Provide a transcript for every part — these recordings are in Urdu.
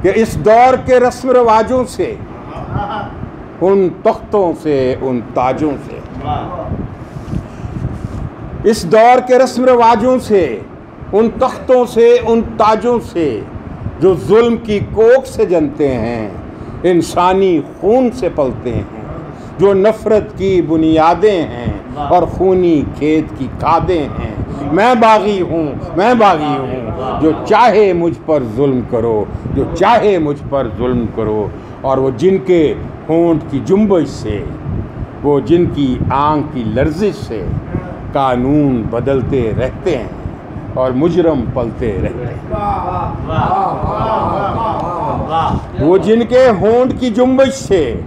کہ اس دور کے رسم رواجوں سے، ان تختوں سے، ان تاجوں سے، اس دور کے رسم رواجوں سے، ان تختوں سے، ان تاجوں سے جو ظلم کی کوکھ سے جنتے ہیں، انسانی خون سے پلتے ہیں، جو نفرت کی بنیادیں ہیں اور خونی کھیت کی کھادیں ہیں۔ میں باغی ہوں، میں باغی ہوں، جو چاہے مجھ پر ظلم کرو، جو چاہے مجھ پر ظلم کرو۔ اور وہ جن کے ہونٹ کی جنبش سے، وہ جن کی آنکھ کی لرزش سے قانون بدلتے رہتے ہیں اور مجرم پلتے رہتے ہیں۔ وہ جن کے ہونٹ کی جنبش سے،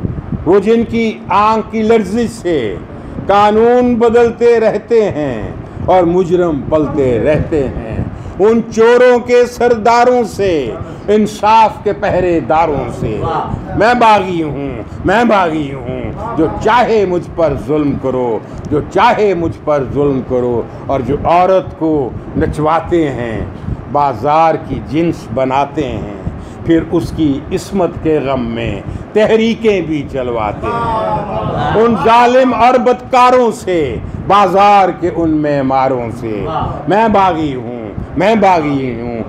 وہ جن کی آنکھ کی لرزش سے قانون بدلتے رہتے ہیں اور مجرم پلتے رہتے ہیں۔ ان چوروں کے سرداروں سے، انصاف کے پہرے داروں سے میں باغی ہوں، میں باغی ہوں، جو چاہے مجھ پر ظلم کرو، جو چاہے مجھ پر ظلم کرو۔ اور جو عورت کو نچواتے ہیں، بازار کی جنس بناتے ہیں، پھر اس کی عصمت کے غم میں تحریکیں بھی چلواتے ہیں۔ ان ظالم اور بدکاروں سے، بازار کے ان معماروں سے میں باغی ہوں، میں باغی ہوں،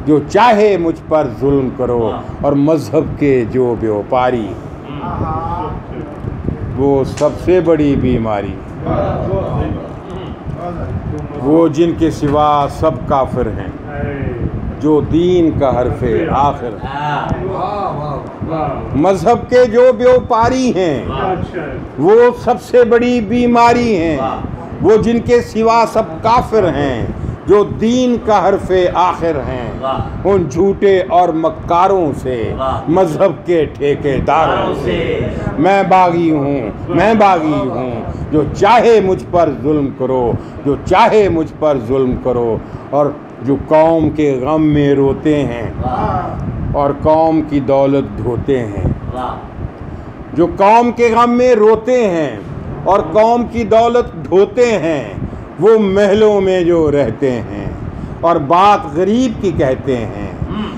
جو چاہے مجھ پر ظلم کرو۔ اور مذہب کے جو بیوپاری، وہ سب سے بڑی بیماری، وہ جن کے سوا سب کافر ہیں، جو دین کا حرف آخر ہے۔ مذہب کے جو بیوپاری ہیں، وہ سب سے بڑی بیماری ہیں، وہ جن کے سوا سب کافر ہیں، جو دین کا حرف آخر ہیں۔ ان جھوٹے اور مکاروں سے، مذہب کے ٹھیکے داروں سے میں باغی ہوں، میں باغی ہوں، جو چاہے مجھ پر ظلم کرو، جو چاہے مجھ پر ظلم کرو۔ اور جو قوم کے غم میں روتے ہیں اور قوم کی دولت ڈھوتے ہیں، جو قوم کے غم میں روتے ہیں اور قوم کی دولت ڈھوتے ہیں، وہ محلوں میں جو رہتے ہیں اور بات غریب کی کہتے ہیں،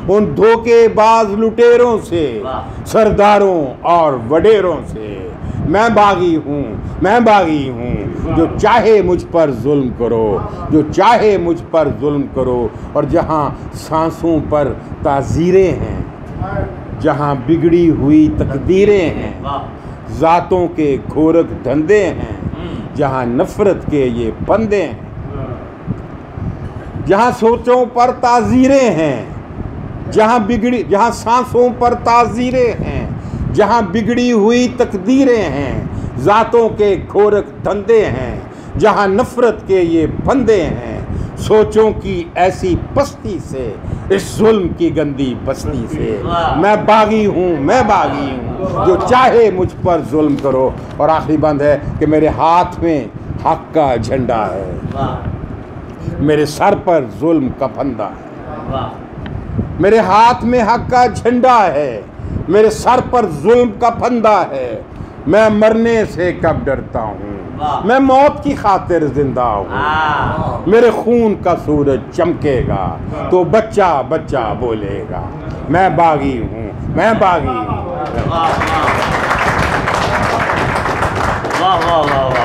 ان دھوکے باز لٹیروں سے، سرداروں اور وڈیروں سے میں باغی ہوں، میں باغی ہوں، جو چاہے مجھ پر ظلم کرو، جو چاہے مجھ پر ظلم کرو۔ اور جہاں سانسوں پر تعزیریں ہیں، جہاں بگڑی ہوئی تقدیریں ہیں، ذاتوں کے گھورک دھندے ہیں، جہاں نفرت کے یہ پندے ہیں، جہاں سوچوں پر تعزیریں ہیں، جہاں سانسوں پر تعزیریں ہیں، جہاں بگڑی ہوئی تقدیریں ہیں، ذاتوں کے گھورک دھندے ہیں، جہاں نفرت کے یہ پندے ہیں، سوچوں کی ایسی پستی سے، اس ظلم کی گندی بستی سے میں باغی ہوں، میں باغی ہوں، جو چاہے مجھ پر ظلم کرو۔ اور آخری بند ہے کہ میرے ہاتھ میں حق کا جھنڈا ہے، میرے سر پر ظلم کا پھندا ہے۔ میرے ہاتھ میں حق کا جھنڈا ہے، میرے سر پر ظلم کا پھندا ہے۔ میں مرنے سے کب ڈرتا ہوں، میں موت کی خاطر زندہ ہوں۔ میرے خون کا سورج چمکے گا تو بچہ بچہ بولے گا، میں باغی ہوں، میں باغی ہوں۔ واہ واہ واہ۔